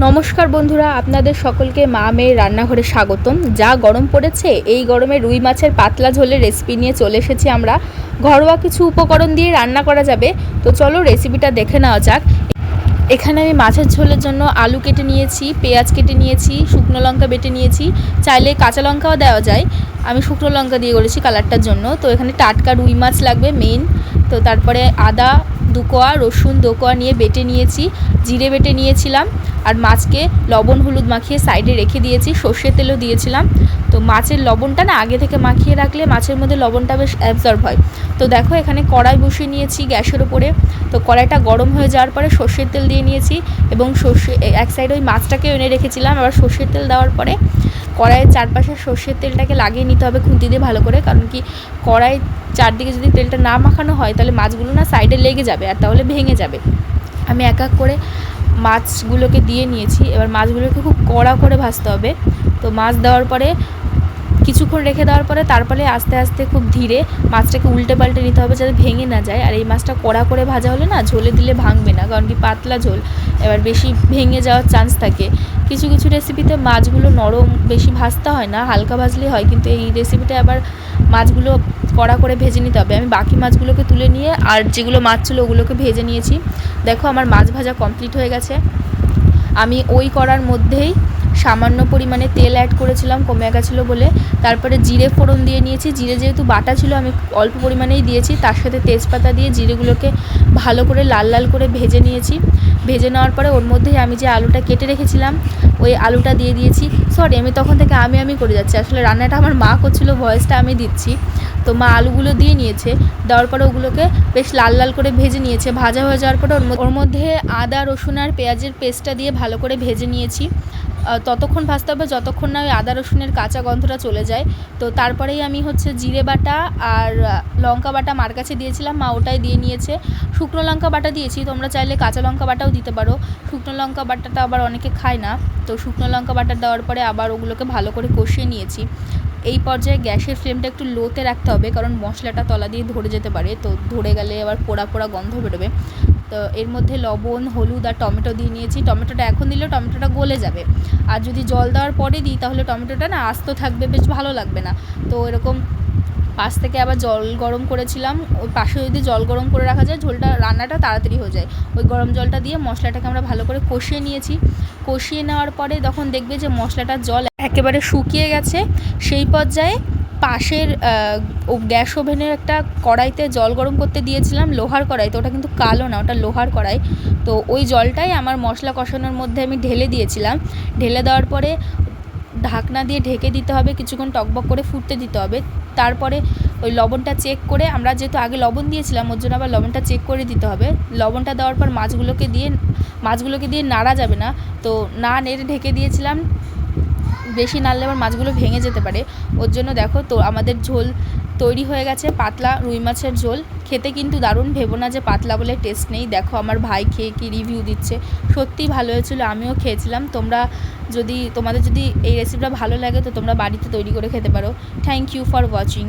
নমস্কার বন্ধুরা, আপনাদের সকলকে মা মেয়ের রান্নাঘরে স্বাগতম। যা গরম পড়েছে, এই গরমে রুই মাছের পাতলা ঝোলের রেসিপি নিয়ে চলে এসেছি আমরা। ঘরোয়া কিছু উপকরণ দিয়ে রান্না করা যাবে, তো চলো রেসিপিটা দেখে নেওয়া যাক। এখানে আমি মাছের ঝোলের জন্য আলু কেটে নিয়েছি, পেঁয়াজ কেটে নিয়েছি, শুকনো লঙ্কা বেটে নিয়েছি, চাইলে কাঁচা লঙ্কাও দেওয়া যায়। আমি শুকনো লঙ্কা দিয়ে করেছি কালারটার জন্য। তো এখানে টাটকা রুই মাছ লাগবে মেইন। তো তারপরে আদা 2 কোয়া, রসুন 2 কোয়া নিয়ে বেটে নিয়েছি, জিরে বেটে নিয়েছিলাম, আর মাছকে লবণ হলুদ মাখিয়ে সাইডে রেখে দিয়েছি, সর্ষের তেলও দিয়েছিলাম। তো মাছের লবণটা না আগে থেকে মাখিয়ে রাখলে মাছের মধ্যে লবণটা বেশ অ্যাবজর্ব হয়। তো দেখো এখানে কড়াই বসিয়ে নিয়েছি গ্যাসের ওপরে। তো কড়াইটা গরম হয়ে যাওয়ার পরে সর্ষের তেল দিয়ে নিয়েছি এবং এক সাইডে ওই মাছটাকে এনে রেখেছিলাম। আবার সর্ষের তেল দেওয়ার পরে কড়াইয়ের চারপাশে সর্ষের তেলটাকে লাগিয়ে নিতে হবে খুন্তি দিয়ে ভালো করে, কারণ কি কড়াই চারদিকে যদি তেলটা না মাখানো হয় তাহলে মাছগুলো না সাইডে লেগে যাবে আর তাহলে ভেঙে যাবে। আমি এক এক করে মাছগুলোকে দিয়ে নিয়েছি। এবার মাছগুলোকে খুব কড়া করে ভাজতে হবে। তো মাছ দেওয়ার পরে কিছুক্ষণ রেখে দেওয়ার পরে তারপরে আস্তে আস্তে খুব ধীরে মাছটাকে উল্টে পাল্টে নিতে হবে যাতে ভেঙে না যায়। আর এই মাছটা কড়া করে ভাজা হলে না ঝোলে দিলে ভাঙবে না, কারণ কি পাতলা ঝোল, এবার বেশি ভেঙে যাওয়ার চান্স থাকে। কিছু কিছু রেসিপিতে মাছগুলো নরম বেশি ভাজতে হয় না, হালকা ভাজলেই হয়, কিন্তু এই রেসিপিতে আবার মাছগুলো কড়া করে ভেজে নিতে হবে। আমি বাকি মাছগুলোকে তুলে নিয়ে আর যেগুলো মাছ ছিল ওগুলোকে ভেজে নিয়েছি। দেখো আমার মাছ ভাজা কমপ্লিট হয়ে গেছে। আমি ওই কড়ার মধ্যেই সামান্য পরিমাণে তেল অ্যাড করেছিলাম কমে গেছিলো বলে। তারপরে জিরে ফোড়ন দিয়ে নিয়েছি। জিরে যেহেতু বাটা ছিল আমি অল্প পরিমাণেই দিয়েছি, তার সাথে তেজপাতা দিয়ে জিরেগুলোকে ভালো করে লাল লাল করে ভেজে নিয়েছি। ভেজে নেওয়ার পরে ওর মধ্যেই আমি যে আলুটা কেটে রেখেছিলাম ওই আলুটা দিয়ে দিয়েছি। সরি, আমি তখন থেকে আমি করে যাচ্ছি, আসলে রান্নাটা আমার মা করছিল, ভয়েসটা আমি দিচ্ছি। তো মা আলুগুলো দিয়ে নিয়েছে, দেওয়ার পরে ওগুলোকে বেশ লাল লাল করে ভেজে নিয়েছে। ভাজা হয়ে যাওয়ার পরে ওর মধ্যে আদা রসুন আর পেঁয়াজের পেস্টটা দিয়ে ভালো করে ভেজে নিয়েছি। ততক্ষণ ভাজতে হবে যতক্ষণ না ওই আদা রসুনের কাঁচা গন্ধটা চলে যায়। তো তারপরেই আমি জিরে বাটা আর লঙ্কা বাটা মার কাছে দিয়েছিলাম, মা ওটাই দিয়ে নিয়েছে। শুকনো লঙ্কা বাটা দিয়েছি, তোমরা চাইলে কাঁচা লঙ্কা বাটাও দিতে পারো। শুকনো লঙ্কা বাটাটা আবার অনেকে খায় না। তো শুকনো লঙ্কা বাটা দেওয়ার পরে আবার ওগুলোকে ভালো করে কষিয়ে নিয়েছি। এই পর্যায়ে গ্যাসের ফ্লেমটা একটু লোতে রাখতে হবে, কারণ মশলাটা তলা দিয়ে ধরে যেতে পারে, তো ধরে গেলে আবার পোড়া পোড়া গন্ধ বেরোবে। তো এর মধ্যে লবণ হলুদ আর টমেটো দিয়ে নিয়েছি। টমেটোটা এখন দিলেও টমেটোটা গলে যাবে, আর যদি জল দেওয়ার পরে দিই তাহলে টমেটোটা না আস্ত থাকবে, বেশ ভালো লাগবে না। তো এরকম পাশ থেকে আবার জল গরম করেছিলাম, ওই পাশে যদি জল গরম করে রাখা যায় ঝোলটা রান্নাটা তাড়াতাড়ি হয়ে যায়। ওই গরম জলটা দিয়ে মশলাটাকে আমরা ভালো করে কষিয়ে নিয়েছি। কষিয়ে নেওয়ার পরে তখন দেখবে যে মশলাটার জল একেবারে শুকিয়ে গেছে। সেই পর্যায়ে পাশের গ্যাস ওভেনের একটা কড়াইতে জল গরম করতে দিয়েছিলাম, লোহার কড়াই, তো ওটা কিন্তু কালো না, ওটা লোহার কড়াই। তো ওই জলটাই আমার মশলা কষানোর মধ্যে আমি ঢেলে দিয়েছিলাম। ঢেলে দেওয়ার পরে ঢাকনা দিয়ে ঢেকে দিতে হবে, কিছুক্ষণ টকবক করে ফুটতে দিতে হবে। তারপরে ওই লবণটা চেক করে, আমরা যেহেতু আগে লবণ দিয়েছিলাম ওর জন্য আবার লবণটা চেক করে দিতে হবে। লবণটা দেওয়ার পর মাছগুলোকে দিয়ে নাড়া যাবে না, তো না নেড়ে ঢেকে দিয়েছিলাম। বেশি নাড়লে আবার মাছগুলো ভেঙে যেতে পারে, ওর জন্য দেখো। তো আমাদের ঝোল তৈরি হয়ে গেছে, পাতলা রুই মাছের ঝোল। খেতে কিন্তু দারুণ, ভেবো না যে পাতলা বলে টেস্ট নেই। দেখো আমার ভাই খেয়ে কি রিভিউ দিচ্ছে, সত্যিই ভালো হয়েছিল, আমিও খেয়েছিলাম। তোমাদের যদি এই রেসিপিটা ভালো লাগে তো তোমরা বাড়িতে তৈরি করে খেতে পারো। Thank you for watching.